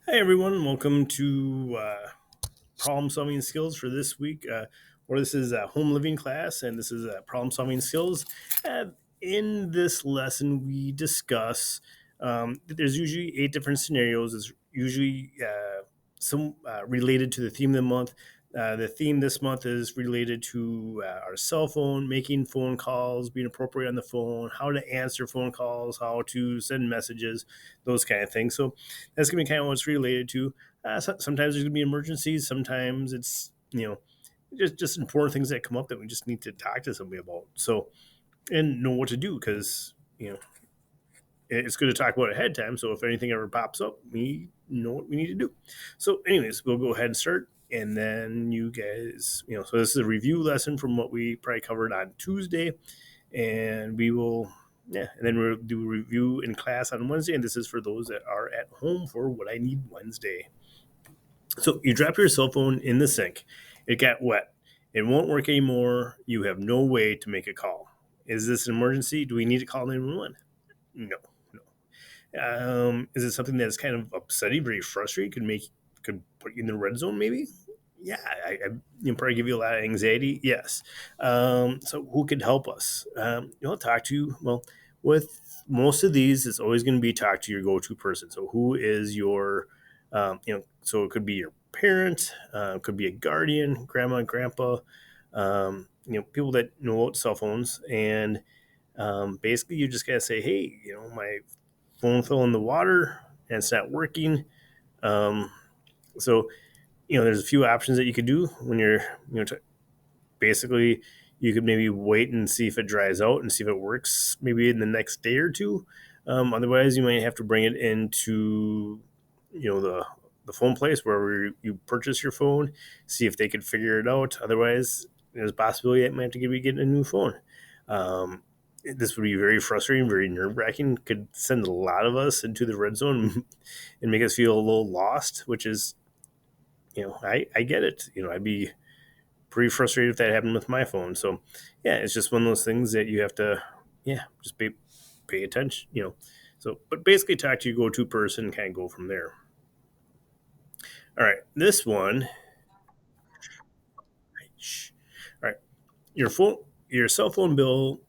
Hey everyone, welcome to problem solving skills for this week. Or this is a home living class, and this is problem solving skills. In this lesson, we discuss that there's usually 8 different scenarios. It's usually some related to the theme of the month. The theme this month is related to our cell phone, making phone calls, being appropriate on the phone, how to answer phone calls, how to send messages, those kind of things. So that's going to be kind of what it's related to. Sometimes there's going to be emergencies. Sometimes it's just important things that come up that we just need to talk to somebody about. So and know what to do because it's good to talk about it ahead of time. So if anything ever pops up, we know what we need to do. So, anyways, we'll go ahead and start. And then you guys, so this is a review lesson from what we probably covered on Tuesday. And we will, yeah, and then we'll do a review in class on Wednesday. And this is for those that are at home for What I Need Wednesday. So you drop your cell phone in the sink. It got wet. It won't work anymore. You have no way to make a call. Is this an emergency? Do we need to call 911? No, no. Is it something that's kind of upsetting, very frustrating, could put you in the red zone? Maybe. Yeah, probably give you a lot of anxiety. Yes. So who could help us? Talk to with most of these, it's always going to be talk to your go-to person. So who is your, so it could be your parent, could be a guardian, grandma, grandpa, people that know about cell phones, and basically you just gotta say, hey, my phone fell in the water and it's not working. Um, so there's a few options that you could do when you're basically you could maybe wait and see if it dries out and see if it works maybe in the next day or two. Otherwise, you might have to bring it into the phone place where you purchase your phone, see if they could figure it out. Otherwise, there's a possibility that you might have to be getting a new phone. Um, this would be very frustrating, very nerve wracking. Could send a lot of us into the red zone and make us feel a little lost, which is, I get it. I'd be pretty frustrated if that happened with my phone. So, yeah, it's just one of those things that you have to, just pay attention. So, but basically, talk to your go-to person, kind of go from there. All right, this one. Shh. All right, your cell phone bill.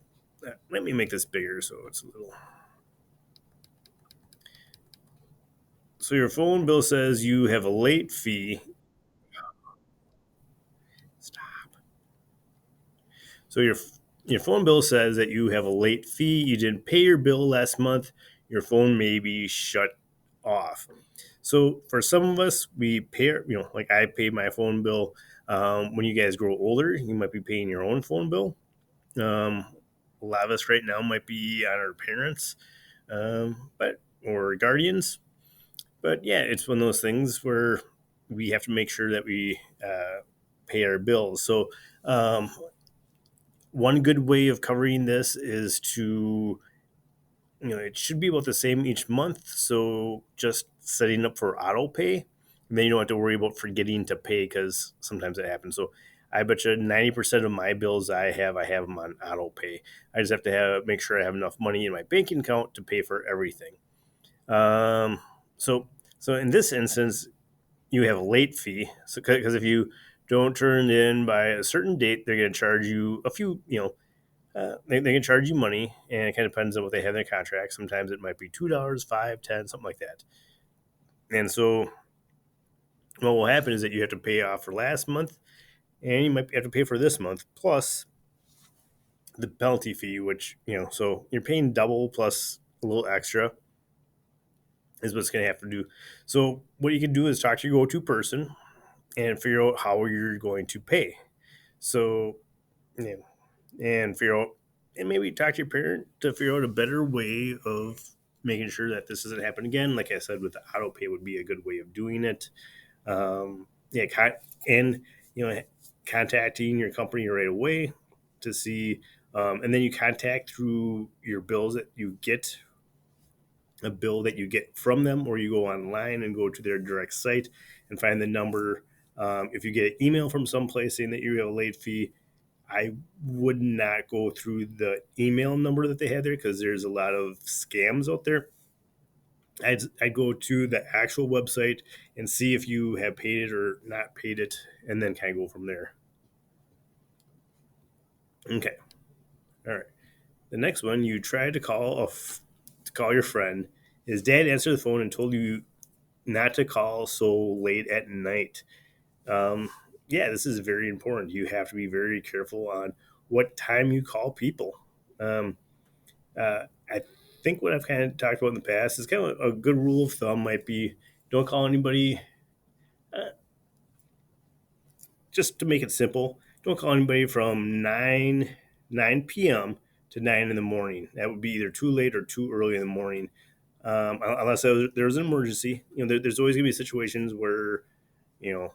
Let me make this bigger so it's a little. So your phone bill says you have a late fee. Stop. So your phone bill says that you have a late fee. You didn't pay your bill last month. Your phone may be shut off. So for some of us, we pay, like I pay my phone bill. When you guys grow older, you might be paying your own phone bill. A lot of us right now might be on our parents, but or guardians. But yeah, it's one of those things where we have to make sure that we pay our bills. So one good way of covering this is to, it should be about the same each month. So just setting up for auto pay, and then you don't have to worry about forgetting to pay because sometimes it happens. So I bet you 90% of my bills I have them on auto pay. I just have to make sure I have enough money in my banking account to pay for everything. Um, so so in this instance, you have a late fee. So because if you don't turn it in by a certain date, they're going to charge you a few, they can charge you money, and it kind of depends on what they have in their contract. Sometimes it might be $2, 5, 10, something like that. And so what will happen is that you have to pay off for last month, and you might have to pay for this month plus the penalty fee, which so you're paying double plus a little extra is what's going to have to do. So what you can do is talk to your go-to person and figure out how you're going to pay. So yeah, and figure out and maybe talk to your parent to figure out a better way of making sure that this doesn't happen again. Like I said, with the auto pay would be a good way of doing it. Yeah, and contacting your company right away to see, and then you contact through your bills that you get a bill that you get from them, or you go online and go to their direct site and find the number. If you get an email from someplace saying that you have a late fee, I would not go through the email number that they had there because there's a lot of scams out there. I'd go to the actual website and see if you have paid it or not paid it, and then kind of go from there. Okay, all right. The next one, you tried to to call your friend. His dad answered the phone and told you not to call so late at night. Um, yeah, this is very important. You have to be very careful on what time you call people. Um, I think what I've kind of talked about in the past is kind of a good rule of thumb might be don't call anybody, uh, just to make it simple, don't call anybody from 9 p.m. to 9 in the morning. That would be either too late or too early in the morning. Unless there's an emergency. There's always going to be situations where, you know,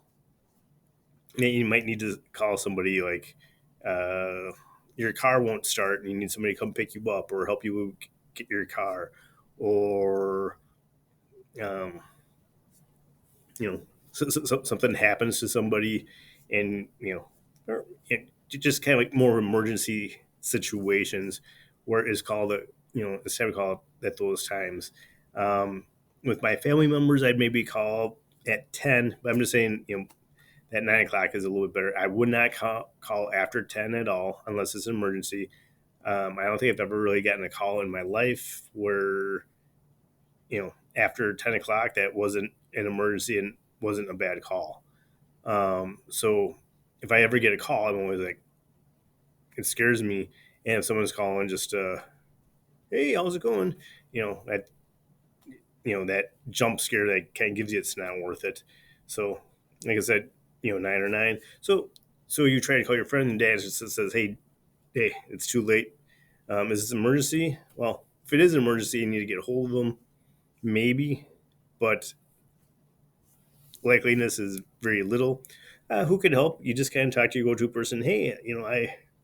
you might need to call somebody like uh, your car won't start and you need somebody to come pick you up or help you get your car, or um, something happens to somebody, and or just kind of like more emergency situations where it's called it's time to call at those times. Um, with my family members, I'd maybe call at 10, but I'm just saying, that 9 o'clock is a little bit better. I would not call after 10 at all unless it's an emergency. I don't think I've ever really gotten a call in my life where, after 10 o'clock that wasn't an emergency and wasn't a bad call. So if I ever get a call, I'm always like, it scares me. And if someone's calling, just, hey, how's it going? That, that jump scare that kind of gives you, it's not worth it. So, like I said, 9 or 9. So you try to call your friend, and dad just says, hey, it's too late. Is this an emergency? Well, if it is an emergency, you need to get a hold of them, maybe, but likeliness is very little. Who could help? You just kind of talk to your go-to person. Hey,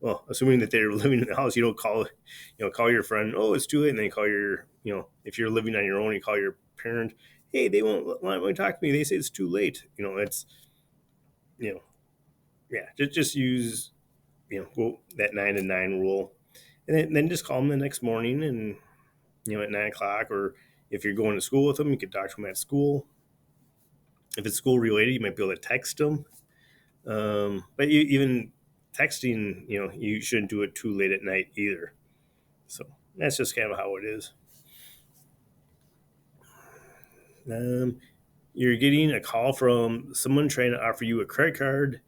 well, assuming that they're living in the house, you don't call, call your friend. Oh, it's too late, and then you call your, if you're living on your own, you call your parent. Hey, they won't want to talk to me. They say it's too late. It's, you know, yeah, just use, that 9 to 9 rule, and then just call them the next morning, and at 9 o'clock, or if you're going to school with them, you could talk to them at school. If it's school related, you might be able to text them. But even texting, you shouldn't do it too late at night either. So that's just kind of how it is. Um, you're getting a call from someone trying to offer you a credit card,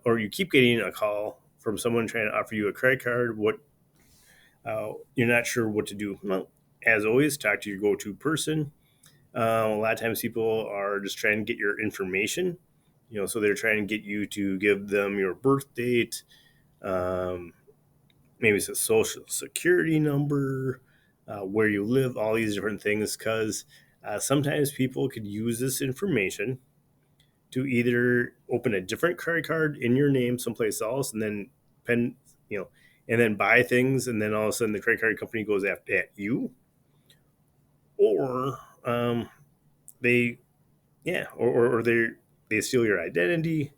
or you keep getting a call from someone trying to offer you a credit card. You're not sure what to do. Well, as always, talk to your go-to person. A lot of times people are just trying to get your information, so they're trying to get you to give them your birth date, um, maybe it's a social security number, where you live, all these different things, because sometimes people could use this information to either open a different credit card in your name someplace else, and then pen, and then buy things, and then all of a sudden the credit card company goes after at you, or they or they steal your identity,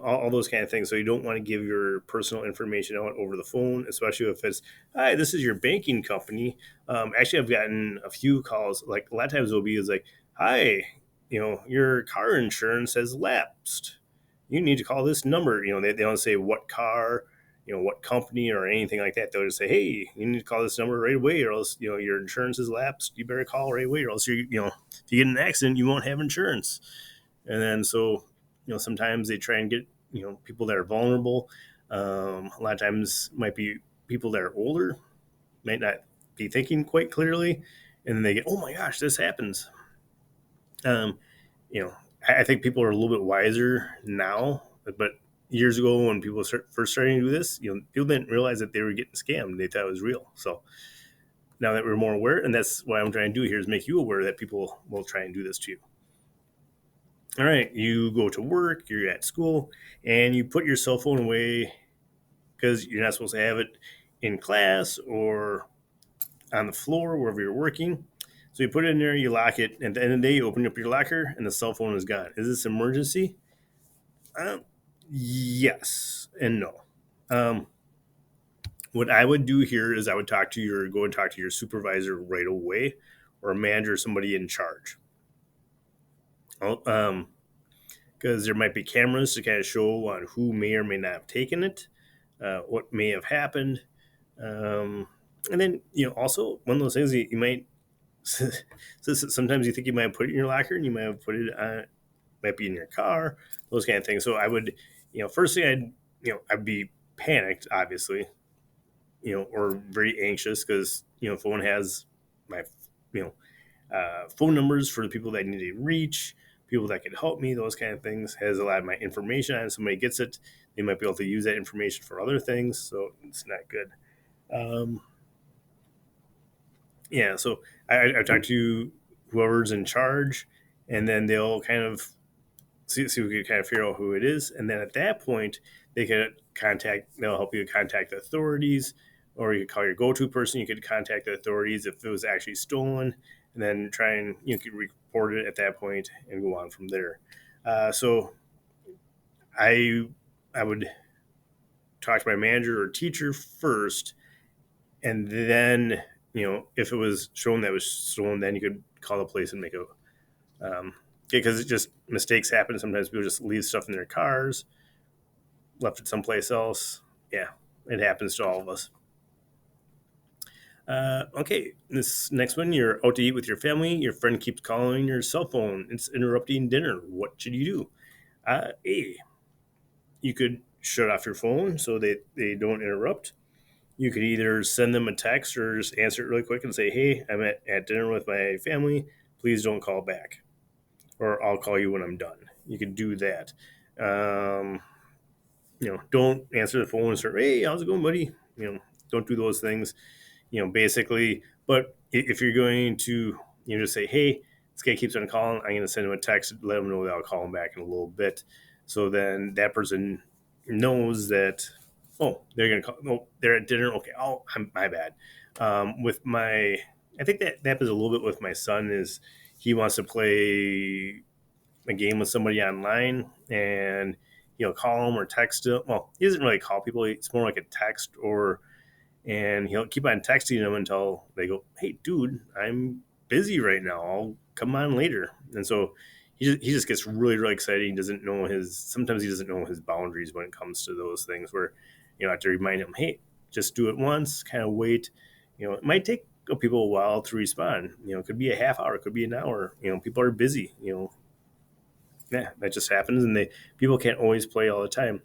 all those kind of things. So you don't want to give your personal information out over the phone, especially if it's, hi, this is your banking company. Actually, I've gotten a few calls, like a lot of times it'll be is like, hi, your car insurance has lapsed, you need to call this number. They don't say what car, what company or anything like that. They'll just say, hey, you need to call this number right away, or else, your insurance is lapsed, you better call right away, or else if you get in an accident, you won't have insurance. And then so, sometimes they try and get, people that are vulnerable. A lot of times might be people that are older, might not be thinking quite clearly, and then they get, oh my gosh, this happens. um, I think people are a little bit wiser now, but years ago when people first starting to do this, people didn't realize that they were getting scammed. They thought it was real. So now that we're more aware, and that's what I'm trying to do here, is make you aware that people will try and do this to you. All right, you go to work, you're at school, and you put your cell phone away because you're not supposed to have it in class or on the floor wherever you're working. So you put it in there, you lock it, and at the end of the day, you open up your locker, and the cell phone is gone. Is this an emergency? Um, yes and no. Um, what I would do here is I would go and talk to your supervisor right away, or a manager or somebody in charge. Because there might be cameras to kind of show on who may or may not have taken it, what may have happened. And then, also one of those things you might, so sometimes you think you might have put it in your locker and you might have put it on, might be in your car, those kind of things. So I would, first thing I'd be panicked, obviously, or very anxious because, phone has my, you know, phone numbers for the people that I need to reach, people that can help me, those kind of things. Has a lot of my information on. Somebody gets it, they might be able to use that information for other things. So it's not good. Um, yeah, so I talk to whoever's in charge, and then they'll kind of see we could kind of figure out who it is, and then at that point they could contact. They'll help you contact the authorities, or you could call your go-to person. You could contact the authorities if it was actually stolen, and then try and could report it at that point and go on from there. So I I would talk to my manager or teacher first, and then if it was shown that it was stolen, then you could call the police and make a because it just mistakes happen. Sometimes people just leave stuff in their cars, left it someplace else. Yeah, it happens to all of us. Okay, this next one, you're out to eat with your family. Your friend keeps calling your cell phone. It's interrupting dinner. What should you do? A, you could shut off your phone so they don't interrupt. You could either send them a text or just answer it really quick and say, hey, I'm at dinner with my family. Please don't call back. Or I'll call you when I'm done. You could do that. Um, don't answer the phone and start, hey, how's it going, buddy? Don't do those things. Basically. But if you're going to, just say, hey, this guy keeps on calling, I'm going to send him a text, let him know that I'll call him back in a little bit. So then that person knows that, oh, they're going to call, oh, they're at dinner. Okay, oh, my bad. With my, I think that happens a little bit with my son is he wants to play a game with somebody online and call him or text him. Well, he doesn't really call people. It's more like a text and he'll keep on texting them until they go, hey, dude, I'm busy right now. I'll come on later. And so he just gets really, really excited. He doesn't know sometimes he doesn't know his boundaries when it comes to those things where, I have to remind him, hey, just do it once, kind of wait. It might take people a while to respond. It could be a half hour, it could be an hour. People are busy, yeah, that just happens, and people can't always play all the time.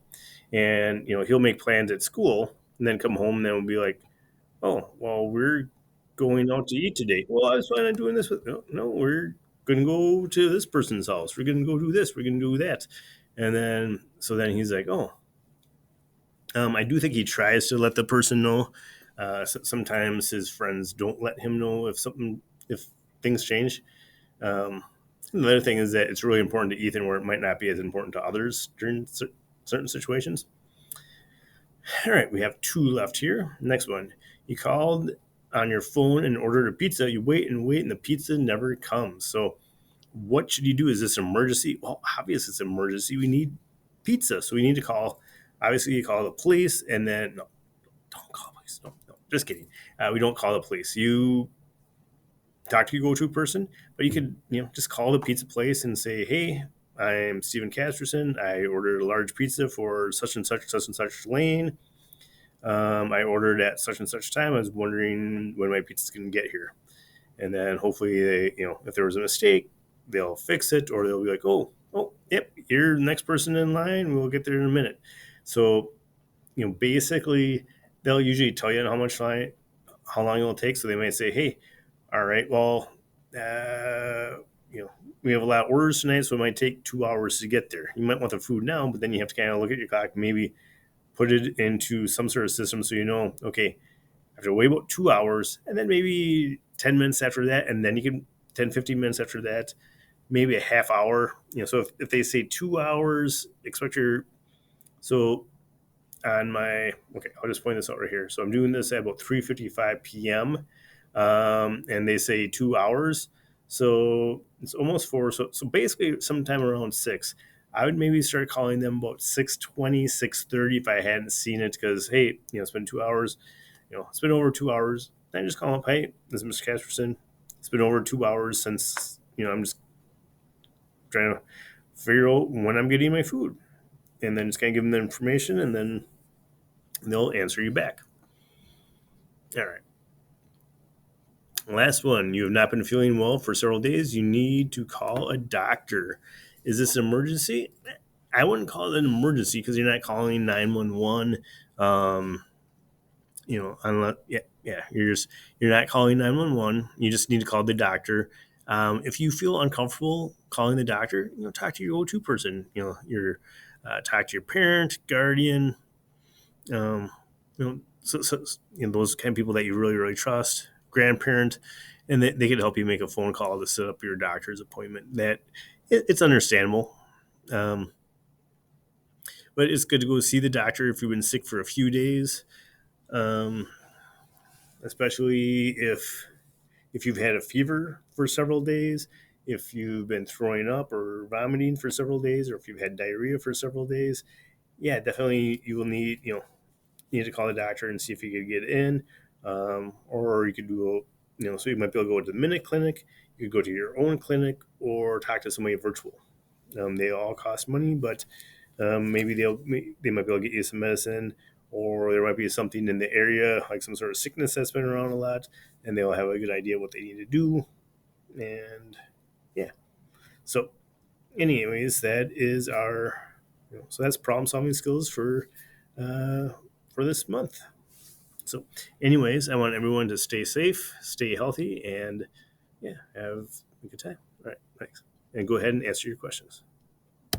And he'll make plans at school, and then come home, and then we'll be like, "Oh, well, we're going out to eat today." Well, I was planning on doing this with no, we're going to go to this person's house. We're going to go do this. We're going to do that, and then he's like, "Oh." I do think he tries to let the person know. Sometimes his friends don't let him know if things change. Um, the other thing is that it's really important to Ethan where it might not be as important to others during certain situations. All right, we have two left here. Next one. You called on your phone and ordered a pizza. You wait and wait, and the pizza never comes. So, what should you do? Is this an emergency? Well, obviously, it's an emergency. We need pizza. So, we need to call. Obviously, you call the police, and then, no, don't call the police. No, no, just kidding. We don't call the police. You talk to your go-to person, but you could just call the pizza place and say, hey, I'm Stephen Casterson. I ordered a large pizza for such and such lane. I ordered at such and such time. I was wondering when my pizza's going to get here. And then hopefully they, if there was a mistake, they'll fix it, or they'll be like, oh, yep, you're the next person in line. We'll get there in a minute. So, basically they'll usually tell you how long it'll take. So they might say, hey, all right, well, we have a lot of orders tonight, so it might take 2 hours to get there. You might want the food now, but then you have to kind of look at your clock, maybe put it into some sort of system so okay, I have to wait about 2 hours, and then maybe 10 minutes after that, and then you can 10, 15 minutes after that, maybe a half hour. So if they say 2 hours, so okay, I'll just point this out right here. So I'm doing this at about 3:55 p.m. And they say 2 hours. So it's almost 4. So basically sometime around 6. I would maybe start calling them about 6:20, 6:30 if I hadn't seen it because, hey, it's been 2 hours. It's been over 2 hours. Then just call them up, hey, this is Mr. Casperson. It's been over 2 hours since, I'm just trying to figure out when I'm getting my food. And then just kind of give them the information, and then they'll answer you back. All right. Last one. You have not been feeling well for several days. You need to call a doctor. Is this an emergency? I wouldn't call it an emergency because you're not calling 911. Unless you're not calling 911. You just need to call the doctor. If you feel uncomfortable calling the doctor, talk to your go-to person. Talk to your parent, guardian, those kind of people that you really, really trust, grandparent, and they could help you make a phone call to set up your doctor's appointment. It's understandable. But it's good to go see the doctor if you've been sick for a few days, especially if you've had a fever for several days, if you've been throwing up or vomiting for several days, or if you've had diarrhea for several days. Yeah, definitely you will need to call the doctor and see if you could get in, or you could do, so you might be able to go to the Minute Clinic, you could go to your own clinic, or talk to somebody virtual. They all cost money, but maybe they might be able to get you some medicine, or there might be something in the area, like some sort of sickness that's been around a lot, and they'll have a good idea what they need to do. And yeah, so anyways, that is so that's problem solving skills for this month. So, anyways, I want everyone to stay safe, stay healthy, and yeah, have a good time. All right, thanks. And go ahead and answer your questions.